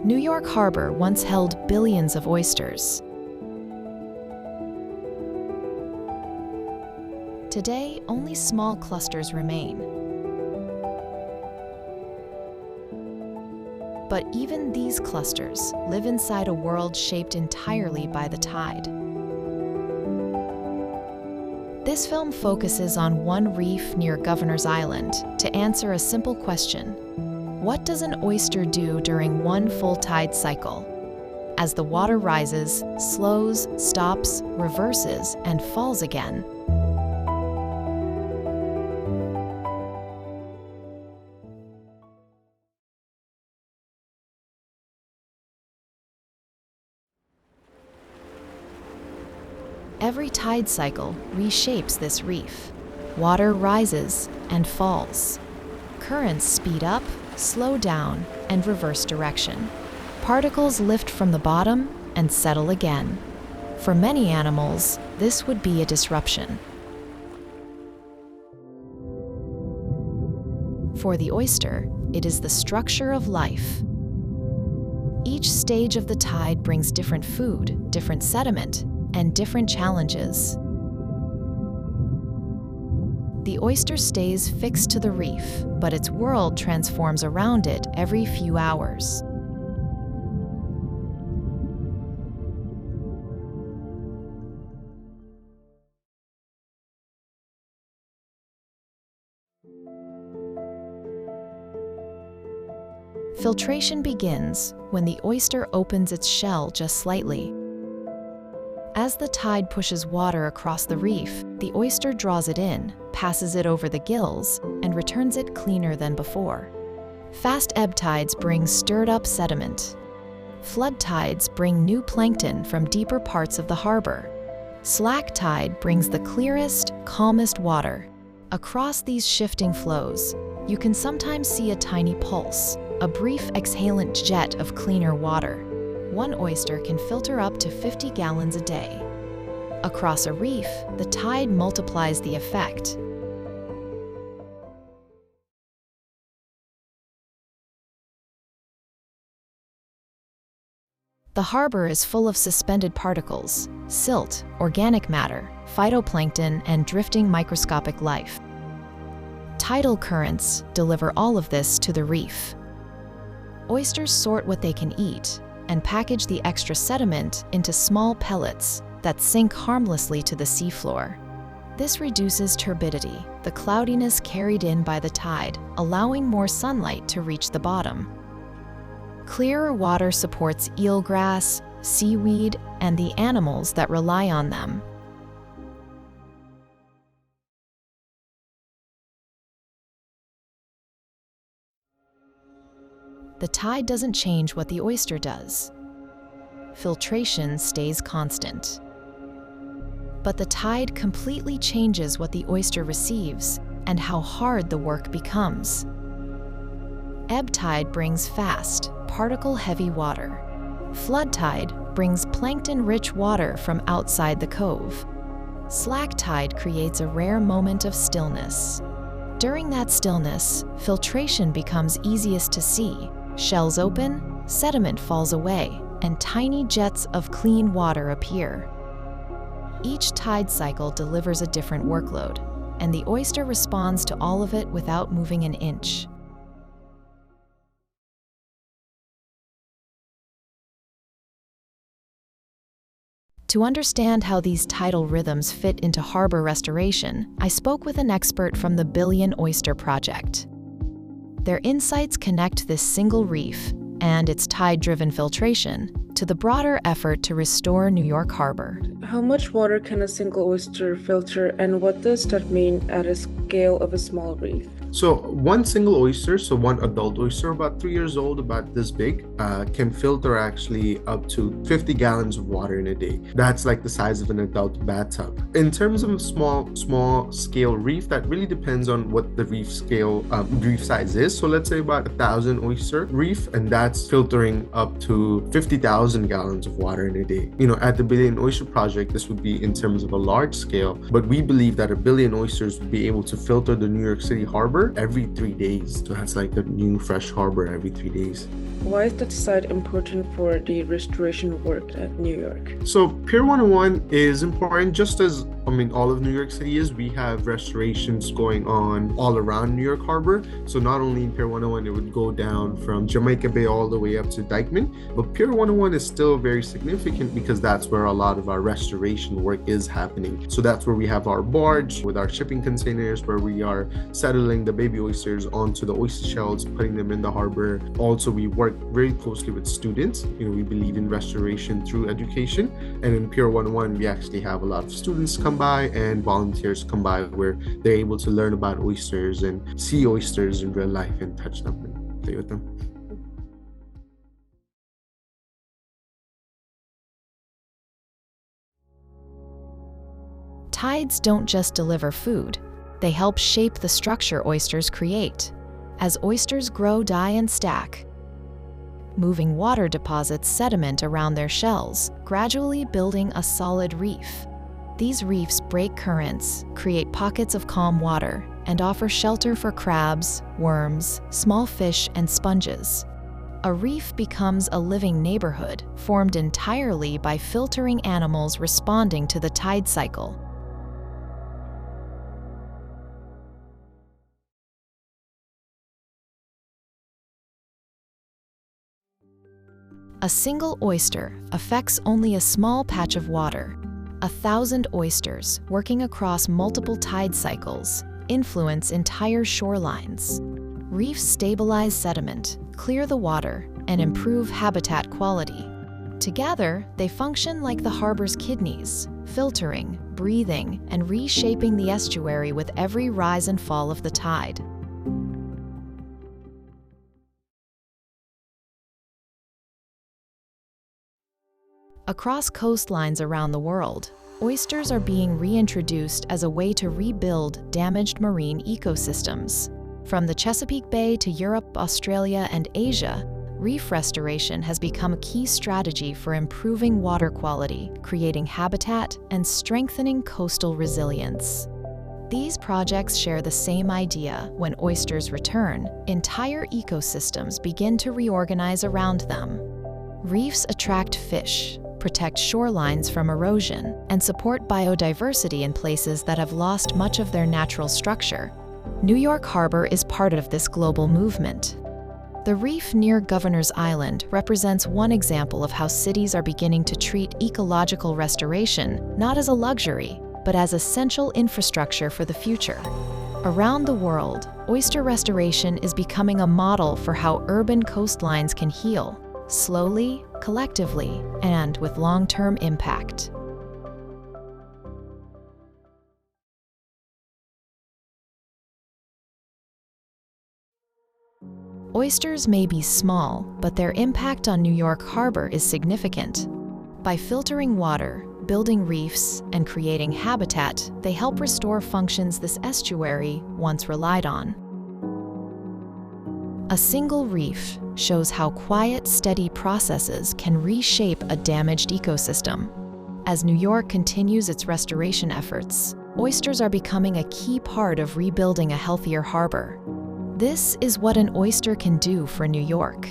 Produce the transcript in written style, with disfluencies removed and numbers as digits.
New York Harbor once held billions of oysters. Today, only small clusters remain. But even these clusters live inside a world shaped entirely by the tide. This film focuses on one reef near Governor's Island to answer a simple question. What does an oyster do during one full tide cycle? As the water rises, slows, stops, reverses, and falls again. Every tide cycle reshapes this reef. Water rises and falls. Currents speed up, slow down, and reverse direction. Particles lift from the bottom and settle again. For many animals, this would be a disruption. For the oyster, it is the structure of life. Each stage of the tide brings different food, different sediment, and different challenges. The oyster stays fixed to the reef, but its world transforms around it every few hours. Filtration begins when the oyster opens its shell just slightly. As the tide pushes water across the reef, the oyster draws it in, passes it over the gills, and returns it cleaner than before. Fast ebb tides bring stirred-up sediment. Flood tides bring new plankton from deeper parts of the harbor. Slack tide brings the clearest, calmest water. Across these shifting flows, you can sometimes see a tiny pulse, a brief exhalant jet of cleaner water. One oyster can filter up to 50 gallons a day. Across a reef, the tide multiplies the effect. The harbor is full of suspended particles, silt, organic matter, phytoplankton, and drifting microscopic life. Tidal currents deliver all of this to the reef. Oysters sort what they can eat and package the extra sediment into small pellets that sink harmlessly to the seafloor. This reduces turbidity, the cloudiness carried in by the tide, allowing more sunlight to reach the bottom. Clearer water supports eelgrass, seaweed, and the animals that rely on them. The tide doesn't change what the oyster does. Filtration stays constant. But the tide completely changes what the oyster receives and how hard the work becomes. Ebb tide brings fast, particle-heavy water. Flood tide brings plankton-rich water from outside the cove. Slack tide creates a rare moment of stillness. During that stillness, filtration becomes easiest to see. Shells open, sediment falls away, and tiny jets of clean water appear. Each tide cycle delivers a different workload, and the oyster responds to all of it without moving an inch. To understand how these tidal rhythms fit into harbor restoration, I spoke with an expert from the Billion Oyster Project. Their insights connect this single reef and its tide-driven filtration to the broader effort to restore New York Harbor. How much water can a single oyster filter, and what does that mean at a scale of a small reef? So one single oyster, so one adult oyster about 3 years old, about this big, can filter actually up to 50 gallons of water in a day. That's like the size of an adult bathtub. In terms of small scale reef, that really depends on what the reef size is. So let's say about 1,000 oyster reef, and that's filtering up to 50,000 gallons of water in a day. At the Billion Oyster Project, this would be in terms of a large scale, but we believe that 1 billion oysters would be able to filter the New York City harbor every 3 days. So that's like a new fresh harbor every 3 days. Why is that site important for the restoration work at New York? So Pier 101 is important just as, all of New York City is. We have restorations going on all around New York Harbor. So not only in Pier 101, it would go down from Jamaica Bay all the way up to Dykeman, but Pier 101 is still very significant because that's where a lot of our restoration work is happening. So that's where we have our barge with our shipping containers, where we are settling the baby oysters onto the oyster shells, putting them in the harbor. Also, we work very closely with students. We believe in restoration through education. And in Pier 101, we actually have a lot of students come by and volunteers come by where they're able to learn about oysters and see oysters in real life and touch them and play with them. Tides don't just deliver food, they help shape the structure oysters create. As oysters grow, die, and stack, moving water deposits sediment around their shells, gradually building a solid reef. These reefs break currents, create pockets of calm water, and offer shelter for crabs, worms, small fish, and sponges. A reef becomes a living neighborhood, formed entirely by filtering animals responding to the tide cycle. A single oyster affects only a small patch of water. 1,000 oysters, working across multiple tide cycles, influence entire shorelines. Reefs stabilize sediment, clear the water, and improve habitat quality. Together, they function like the harbor's kidneys, filtering, breathing, and reshaping the estuary with every rise and fall of the tide. Across coastlines around the world, oysters are being reintroduced as a way to rebuild damaged marine ecosystems. From the Chesapeake Bay to Europe, Australia, and Asia, reef restoration has become a key strategy for improving water quality, creating habitat, and strengthening coastal resilience. These projects share the same idea. When oysters return, entire ecosystems begin to reorganize around them. Reefs attract fish, protect shorelines from erosion, and support biodiversity in places that have lost much of their natural structure. New York Harbor is part of this global movement. The reef near Governor's Island represents one example of how cities are beginning to treat ecological restoration not as a luxury, but as essential infrastructure for the future. Around the world, oyster restoration is becoming a model for how urban coastlines can heal, slowly, collectively, and with long-term impact. Oysters may be small, but their impact on New York Harbor is significant. By filtering water, building reefs, and creating habitat, they help restore functions this estuary once relied on. A single reef shows how quiet, steady processes can reshape a damaged ecosystem. As New York continues its restoration efforts, oysters are becoming a key part of rebuilding a healthier harbor. This is what an oyster can do for New York.